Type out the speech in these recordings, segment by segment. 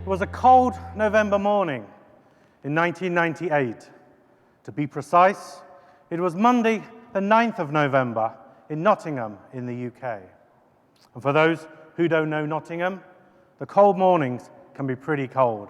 It was a cold November morning in 1998. To be precise, it was Monday, the 9th of November in Nottingham in the UK. And for those who don't know Nottingham, the cold mornings can be pretty cold.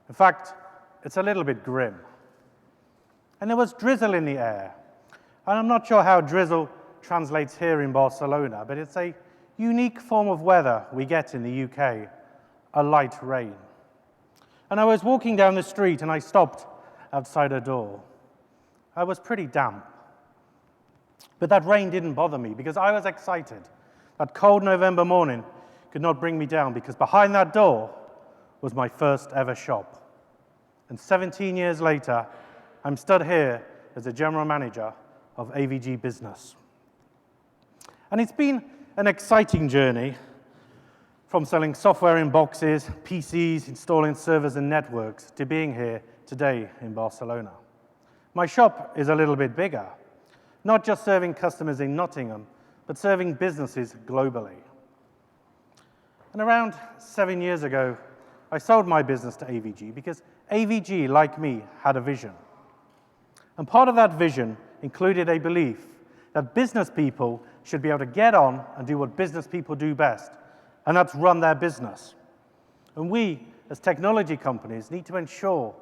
In fact, it's a little bit grim. And there was drizzle in the air. And I'm not sure how drizzle translates here in Barcelona, but it's a unique form of weather we get in the UK, a light rain. And I was walking down the street and I stopped outside a door. I was pretty damp. But that rain didn't bother me because I was excited. That cold November morning could not bring me down because behind that door was my first ever shop. And 17 years later, I'm stood here as a general manager of AVG Business. And it's been an exciting journey from selling software in boxes, PCs, installing servers and networks, to being here today in Barcelona. My shop is a little bit bigger, not just serving customers in Nottingham, but serving businesses globally. And around 7 years ago, I sold my business to AVG because AVG, like me, had a vision. And part of that vision included a belief that business people should be able to get on and do what business people do best, and that's run their business. And we, as technology companies, need to ensure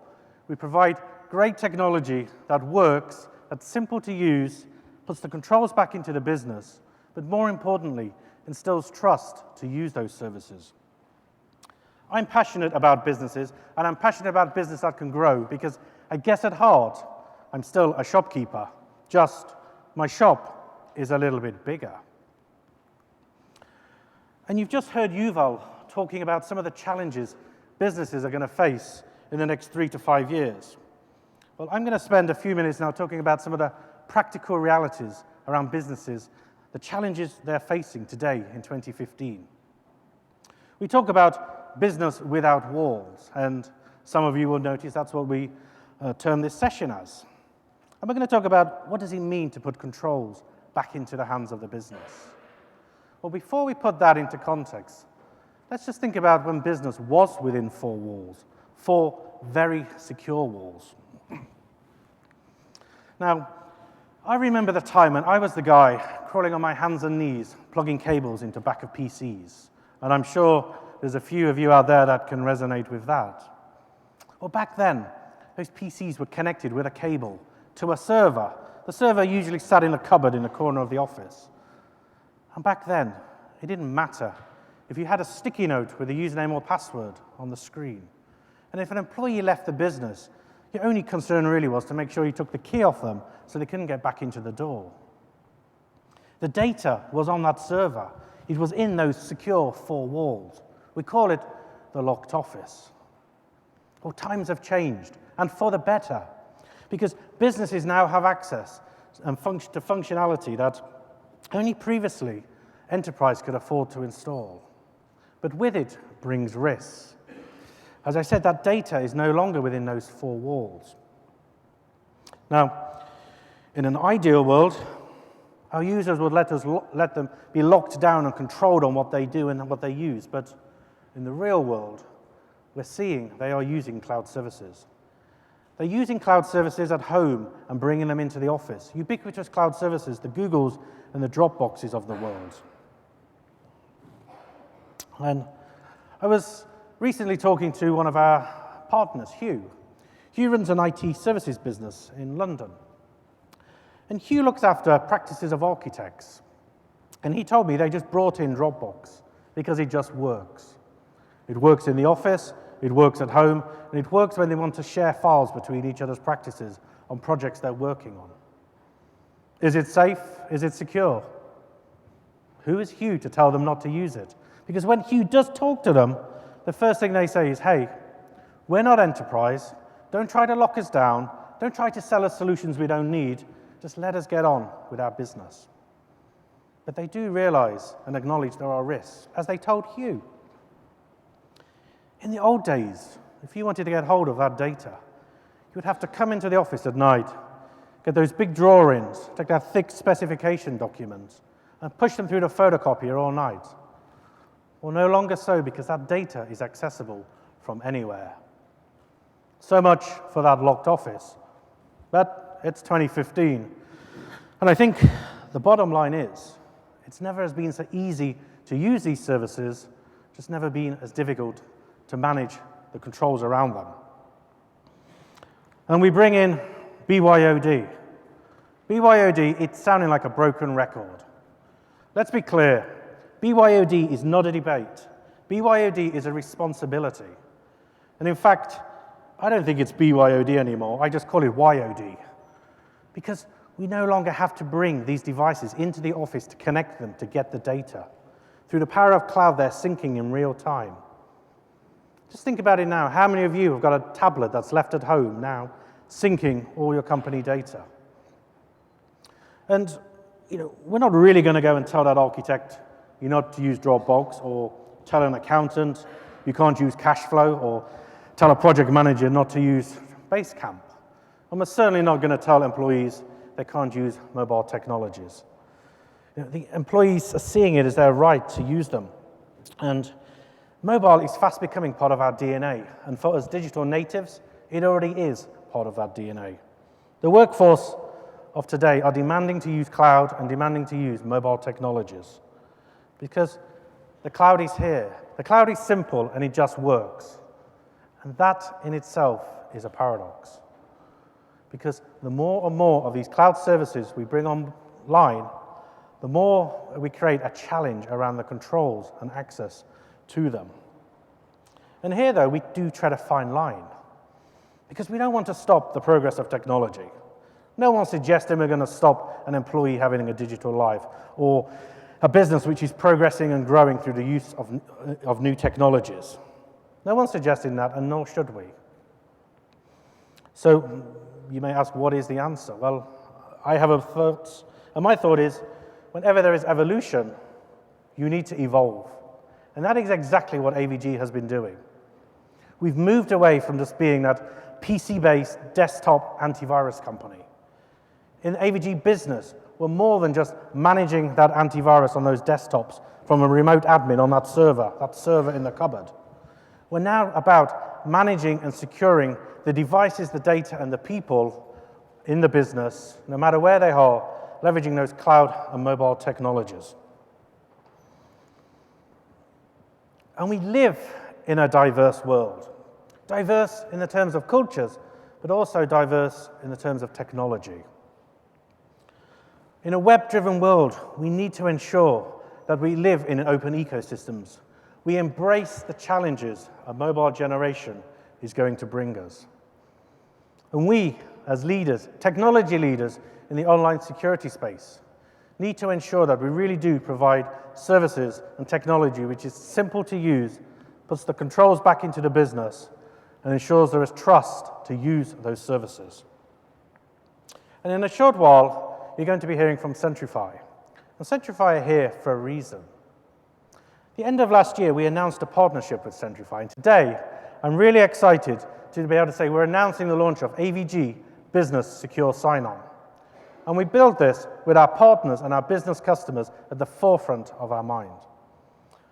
we provide great technology that works, that's simple to use, puts the controls back into the business, but more importantly, instills trust to use those services. I'm passionate about businesses, and I'm passionate about business that can grow because I guess at heart, I'm still a shopkeeper, just my shop is a little bit bigger. And you've just heard Yuval talking about some of the challenges businesses are going to face in the next 3 to 5 years. Well, I'm going to spend a few minutes now talking about some of the practical realities around businesses, the challenges they're facing today in 2015. We talk about business without walls, and some of you will notice that's what we term this session as. And we're going to talk about what does it mean to put controls back into the hands of the business. Well, before we put that into context, let's just think about when business was within 4 walls, 4 very secure walls. Now, I remember the time when I was the guy crawling on my hands and knees, plugging cables into back of PCs. And I'm sure there's a few of you out there that can resonate with that. Well, back then, those PCs were connected with a cable to a server. The server usually sat in a cupboard in the corner of the office. And back then, it didn't matter if you had a sticky note with a username or password on the screen. And if an employee left the business, your only concern really was to make sure you took the key off them so they couldn't get back into the door. The data was on that server. It was in those secure 4 walls. We call it the locked office. Well, times have changed, and for the better, because businesses now have access and to functionality that only previously enterprise could afford to install. But with it brings risks. As I said, that data is no longer within those 4 walls. Now, in an ideal world, our users would let them be locked down and controlled on what they do and what they use. But in the real world, we're seeing they are using cloud services. They're using cloud services at home and bringing them into the office. Ubiquitous cloud services, the Googles and the Dropboxes of the world. And I was recently talking to one of our partners, Hugh. Hugh runs an IT services business in London. And Hugh looks after practices of architects. And he told me they just brought in Dropbox because it just works. It works in the office, it works at home, and it works when they want to share files between each other's practices on projects they're working on. Is it safe? Is it secure? Who is Hugh to tell them not to use it? Because when Hugh does talk to them, the first thing they say is, hey, we're not enterprise. Don't try to lock us down. Don't try to sell us solutions we don't need. Just let us get on with our business. But they do realize and acknowledge there are risks, as they told Hugh. In the old days, if you wanted to get hold of that data, you would have to come into the office at night, get those big drawings, take that thick specification document, and push them through the photocopier all night. Well, no longer so, because that data is accessible from anywhere. So much for that locked office. But it's 2015. And I think the bottom line is, it's never has been so easy to use these services, just never been as difficult to manage the controls around them. And we bring in BYOD. BYOD, it's sounding like a broken record. Let's be clear, BYOD is not a debate. BYOD is a responsibility. And in fact, I don't think it's BYOD anymore, I just call it YOD. Because we no longer have to bring these devices into the office to connect them to get the data. Through the power of cloud, they're syncing in real time. Just think about it now. How many of you have got a tablet that's left at home now, syncing all your company data? And we're not really going to go and tell that architect you're not to use Dropbox, or tell an accountant you can't use cash flow, or tell a project manager not to use Basecamp. And we're certainly not going to tell employees they can't use mobile technologies. The employees are seeing it as their right to use them. And mobile is fast becoming part of our DNA. And for us digital natives, it already is part of that DNA. The workforce of today are demanding to use cloud and demanding to use mobile technologies. Because the cloud is here. The cloud is simple and it just works. And that in itself is a paradox. Because the more and more of these cloud services we bring online, the more we create a challenge around the controls and access to them. And here, though, we do tread a fine line. Because we don't want to stop the progress of technology. No one's suggesting we're going to stop an employee having a digital life, or a business which is progressing and growing through the use of new technologies. No one's suggesting that, and nor should we. So you may ask, what is the answer? Well, I have a thought, and my thought is, whenever there is evolution, you need to evolve. And that is exactly what AVG has been doing. We've moved away from just being that PC-based desktop antivirus company. In AVG Business, we're more than just managing that antivirus on those desktops from a remote admin on that server in the cupboard. We're now about managing and securing the devices, the data, and the people in the business, no matter where they are, leveraging those cloud and mobile technologies. And we live in a diverse world. Diverse in the terms of cultures, but also diverse in the terms of technology. In a web-driven world, we need to ensure that we live in open ecosystems. We embrace the challenges a mobile generation is going to bring us. And we, as leaders, technology leaders in the online security space, need to ensure that we really do provide services and technology which is simple to use, puts the controls back into the business, and ensures there is trust to use those services. And in a short while, you're going to be hearing from Centrify. And Centrify are here for a reason. At the end of last year, we announced a partnership with Centrify, and today, I'm really excited to be able to say we're announcing the launch of AVG Business Secure Sign-On. And we build this with our partners and our business customers at the forefront of our mind.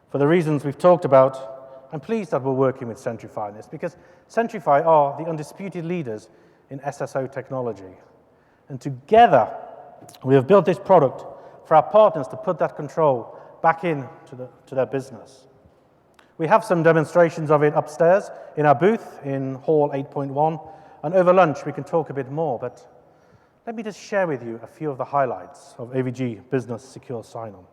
For the reasons we've talked about, I'm pleased that we're working with Centrify in this, because Centrify are the undisputed leaders in SSO technology. And together, we have built this product for our partners to put that control back into their business. We have some demonstrations of it upstairs in our booth in Hall 8.1, and over lunch we can talk a bit more, but let me just share with you a few of the highlights of AVG Business Secure Sign-On.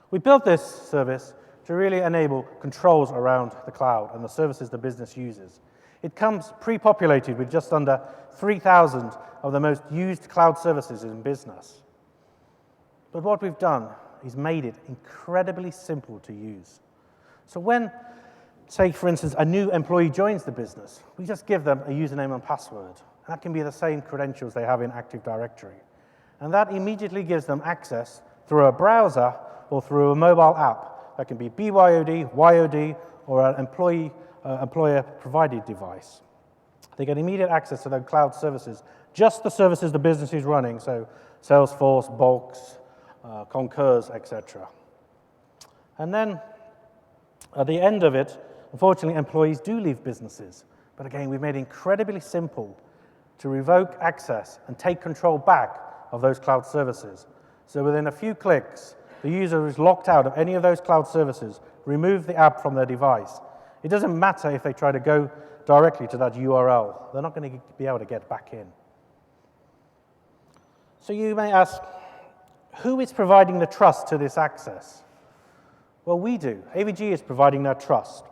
We built this service to really enable controls around the cloud and the services the business uses. It comes pre-populated with just under 3,000 of the most used cloud services in business. But what we've done is made it incredibly simple to use. So when, say, for instance, a new employee joins the business, we just give them a username and password. And that can be the same credentials they have in Active Directory. And that immediately gives them access through a browser or through a mobile app. That can be BYOD, YOD, or an employer-provided device. They get immediate access to their cloud services, just the services the business is running, so Salesforce, Box, Concurs, etc. And then, at the end of it, unfortunately, employees do leave businesses. But again, we've made it incredibly simple to revoke access and take control back of those cloud services. So within a few clicks, the user is locked out of any of those cloud services, remove the app from their device. It doesn't matter if they try to go directly to that URL. They're not going to be able to get back in. So you may ask, who is providing the trust to this access? Well, we do. AVG is providing that trust.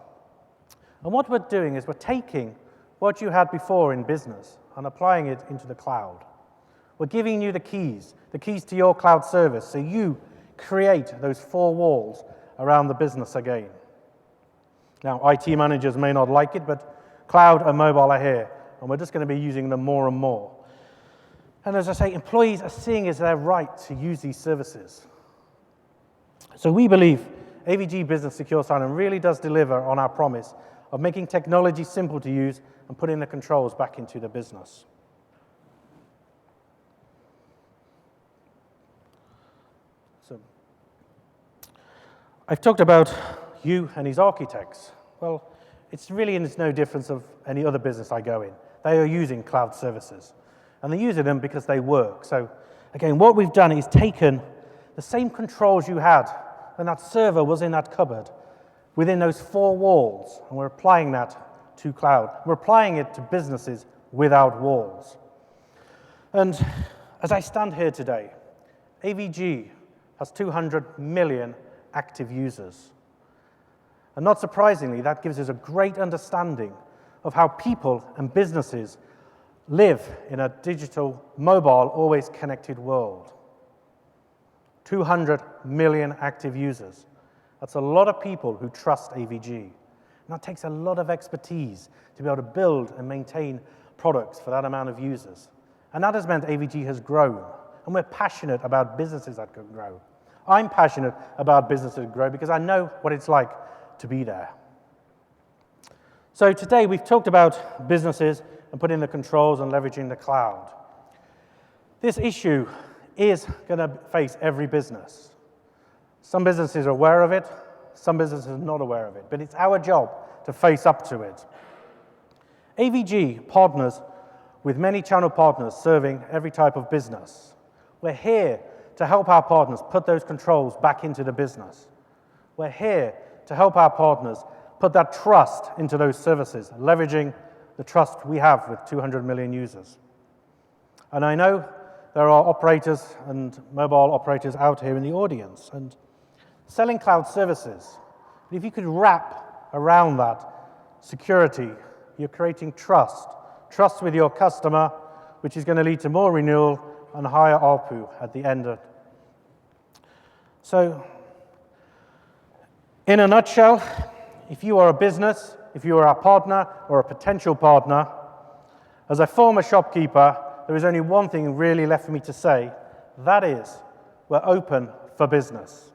And what we're doing is we're taking what you had before in business and applying it into the cloud. We're giving you the keys to your cloud service, so you create those four walls around the business again. Now, IT managers may not like it, but cloud and mobile are here, and we're just going to be using them more and more. And as I say, employees are seeing it as their right to use these services. So we believe AVG Business Secure Sign-On really does deliver on our promise of making technology simple to use and putting the controls back into the business. So I've talked about you and his architects. Well, it's no difference of any other business I go in. They are using cloud services, and they're using them because they work. So again, what we've done is taken the same controls you had when that server was in that cupboard within those four walls, and we're applying that to cloud. We're applying it to businesses without walls. And as I stand here today, AVG has 200 million active users. And not surprisingly, that gives us a great understanding of how people and businesses live in a digital, mobile, always connected world. 200 million active users. That's a lot of people who trust AVG. And that takes a lot of expertise to be able to build and maintain products for that amount of users. And that has meant AVG has grown. And we're passionate about businesses that can grow. I'm passionate about businesses that grow because I know what it's like to be there. So today we've talked about businesses and putting the controls and leveraging the cloud. This issue is going to face every business. Some businesses are aware of it, some businesses are not aware of it, but it's our job to face up to it. AVG partners with many channel partners serving every type of business. We're here to help our partners put those controls back into the business. We're here to help our partners put that trust into those services, leveraging the trust we have with 200 million users. And I know there are operators and mobile operators out here in the audience, and selling cloud services, if you could wrap around that security, you're creating trust with your customer, which is going to lead to more renewal and higher ARPU at the end of it. So, in a nutshell, if you are a business, if you are a partner or a potential partner, as a former shopkeeper, there is only one thing really left for me to say. That is, we're open for business.